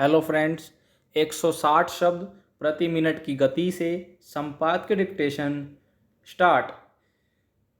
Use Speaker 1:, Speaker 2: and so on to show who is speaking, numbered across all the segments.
Speaker 1: Hello friends, 160 शब्द प्रति minute की गति से संपादकीय डिक्टेशन स्टार्ट।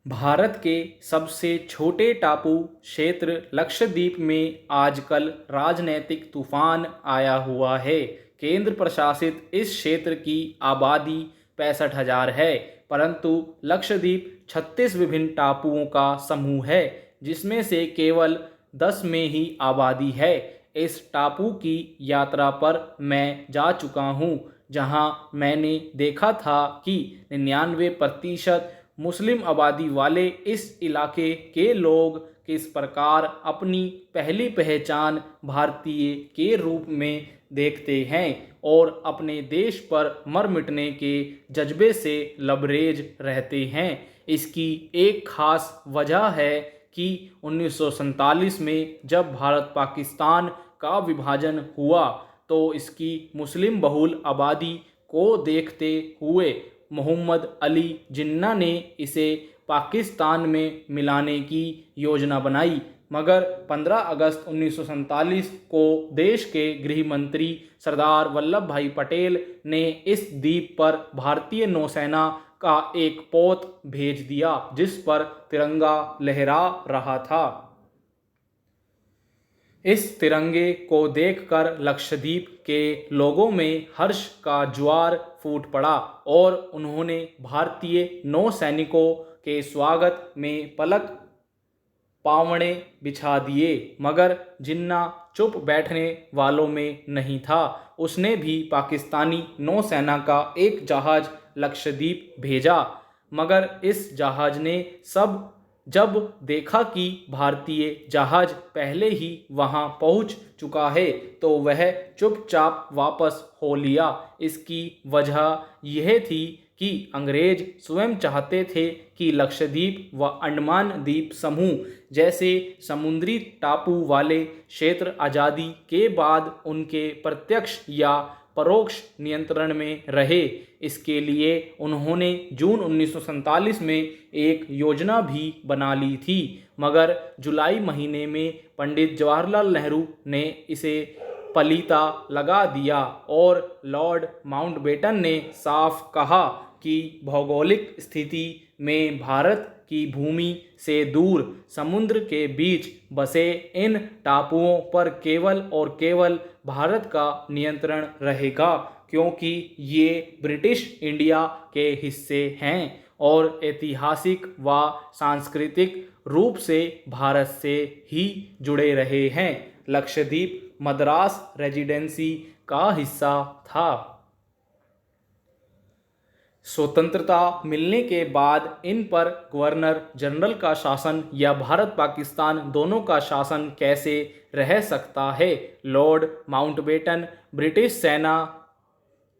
Speaker 1: भारत के सबसे छोटे टापू क्षेत्र लक्षद्वीप में आजकल राजनैतिक तूफान आया हुआ है। केंद्र प्रशासित इस क्षेत्र की आबादी 65,000 है, परंतु लक्षद्वीप 36 विभिन्न टापुओं का समूह है, जिसमें से केवल 10 में ही आबादी है। इस टापू की यात्रा पर मैं जा चुका हूँ, जहाँ मैंने देखा था कि 99% मुस्लिम आबादी वाले इस इलाके के लोग किस प्रकार अपनी पहली पहचान भारतीय के रूप में देखते हैं और अपने देश पर मर मिटने के जज्बे से लबरेज रहते हैं। इसकी एक खास वजह है कि 1947 में जब भारत पाकिस्तान का विभाजन हुआ तो इसकी मुस्लिम बहुल आबादी को देखते हुए मोहम्मद अली जिन्ना ने इसे पाकिस्तान में मिलाने की योजना बनाई, मगर 15 अगस्त 1947 को देश के गृह मंत्री सरदार वल्लभ भाई पटेल ने इस द्वीप पर भारतीय नौसेना का एक पोत भेज दिया, जिस पर तिरंगा लहरा रहा था। इस तिरंगे को देखकर लक्षद्वीप के लोगों में हर्ष का ज्वार फूट पड़ा और उन्होंने भारतीय नौसैनिकों के स्वागत में पलक पावड़े बिछा दिए। मगर जिन्ना चुप बैठने वालों में नहीं था। उसने भी पाकिस्तानी नौसेना का एक जहाज लक्षद्वीप भेजा, मगर इस जहाज ने जब देखा कि भारतीय जहाज पहले ही वहां पहुंच चुका है तो वह चुपचाप वापस हो लिया। इसकी वजह यह थी कि अंग्रेज स्वयं चाहते थे कि लक्षद्वीप व अंडमान द्वीप समूह जैसे समुद्री टापू वाले क्षेत्र आज़ादी के बाद उनके प्रत्यक्ष या परोक्ष नियंत्रण में रहे। इसके लिए उन्होंने जून 1947 में एक योजना भी बना ली थी, मगर जुलाई महीने में पंडित जवाहरलाल नेहरू ने इसे पलीता लगा दिया और लॉर्ड माउंटबेटन ने साफ कहा कि भौगोलिक स्थिति में भारत की भूमि से दूर समुद्र के बीच बसे इन टापुओं पर केवल और केवल भारत का नियंत्रण रहेगा, क्योंकि ये ब्रिटिश इंडिया के हिस्से हैं और ऐतिहासिक व सांस्कृतिक रूप से भारत से ही जुड़े रहे हैं। लक्षद्वीप मद्रास रेजिडेंसी का हिस्सा था। स्वतंत्रता मिलने के बाद इन पर गवर्नर जनरल का शासन या भारत पाकिस्तान दोनों का शासन कैसे रह सकता है। लॉर्ड माउंटबेटन ब्रिटिश सेना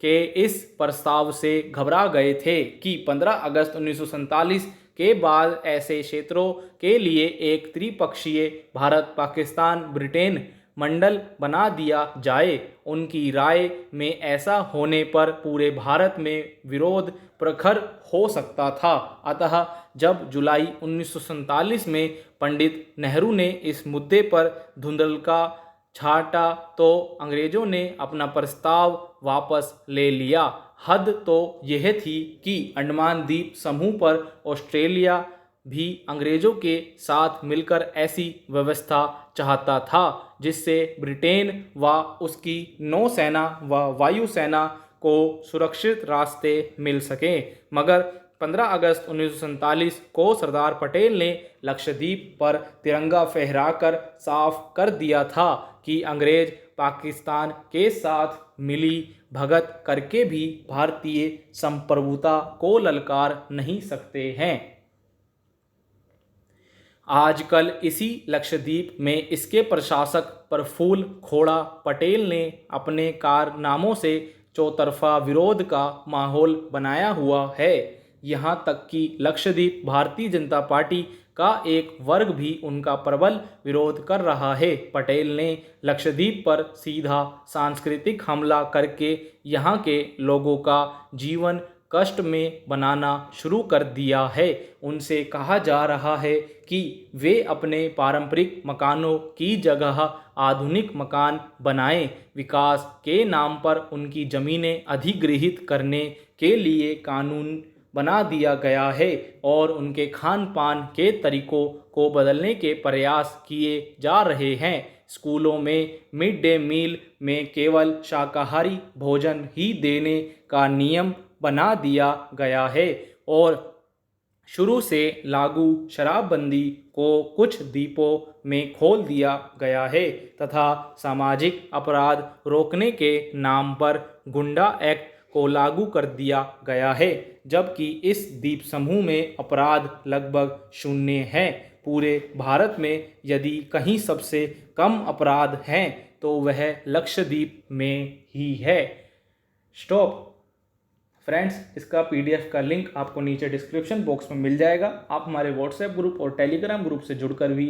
Speaker 1: के इस प्रस्ताव से घबरा गए थे कि 15 अगस्त 1947 के बाद ऐसे क्षेत्रों के लिए एक त्रिपक्षीय भारत पाकिस्तान ब्रिटेन मंडल बना दिया जाए। उनकी राय में ऐसा होने पर पूरे भारत में विरोध प्रखर हो सकता था। अतः जब जुलाई 1947 में पंडित नेहरू ने इस मुद्दे पर धुंधलका छाटा तो अंग्रेजों ने अपना प्रस्ताव वापस ले लिया। हद तो यह थी कि अंडमान द्वीप समूह पर ऑस्ट्रेलिया भी अंग्रेजों के साथ मिलकर ऐसी व्यवस्था चाहता था जिससे ब्रिटेन व उसकी नौसेना व वायुसेना को सुरक्षित रास्ते मिल सकें। मगर 15 अगस्त 1947 को सरदार पटेल ने लक्षद्वीप पर तिरंगा फहराकर साफ कर दिया था कि अंग्रेज पाकिस्तान के साथ मिली भगत करके भी भारतीय संप्रभुता को ललकार नहीं सकते हैं। आजकल इसी लक्षद्वीप में इसके प्रशासक प्रफुल्ल खोड़ा पटेल ने अपने कारनामों से चौतरफा विरोध का माहौल बनाया हुआ है। यहाँ तक कि लक्षद्वीप भारतीय जनता पार्टी का एक वर्ग भी उनका प्रबल विरोध कर रहा है। पटेल ने लक्षद्वीप पर सीधा सांस्कृतिक हमला करके यहाँ के लोगों का जीवन कष्ट में बनाना शुरू कर दिया है। उनसे कहा जा रहा है कि वे अपने पारंपरिक मकानों की जगह आधुनिक मकान बनाएं। विकास के नाम पर उनकी ज़मीनें अधिग्रहित करने के लिए कानून बना दिया गया है और उनके खान पान के तरीकों को बदलने के प्रयास किए जा रहे हैं। स्कूलों में मिड डे मील में केवल शाकाहारी भोजन ही देने का नियम बना दिया गया है और शुरू से लागू शराबबंदी को कुछ द्वीपों में खोल दिया गया है तथा सामाजिक अपराध रोकने के नाम पर गुंडा एक्ट को लागू कर दिया गया है, जबकि इस द्वीप समूह में अपराध लगभग शून्य है। पूरे भारत में यदि कहीं सबसे कम अपराध हैं तो वह लक्षद्वीप में ही है। स्टॉप फ्रेंड्स, इसका पीडीएफ का लिंक आपको नीचे डिस्क्रिप्शन बॉक्स में मिल जाएगा। आप हमारे व्हाट्सएप ग्रुप और टेलीग्राम ग्रुप से जुड़कर भी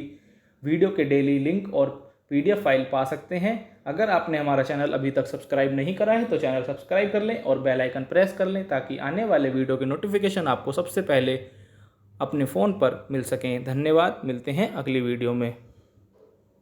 Speaker 1: वीडियो के डेली लिंक और पीडीएफ फाइल पा सकते हैं। अगर आपने हमारा चैनल अभी तक सब्सक्राइब नहीं करा है तो चैनल सब्सक्राइब कर लें और बेल आइकन प्रेस कर लें ताकि आने वाले वीडियो के नोटिफिकेशन आपको सबसे पहले अपने फ़ोन पर मिल सकें। धन्यवाद, मिलते हैं अगली वीडियो में।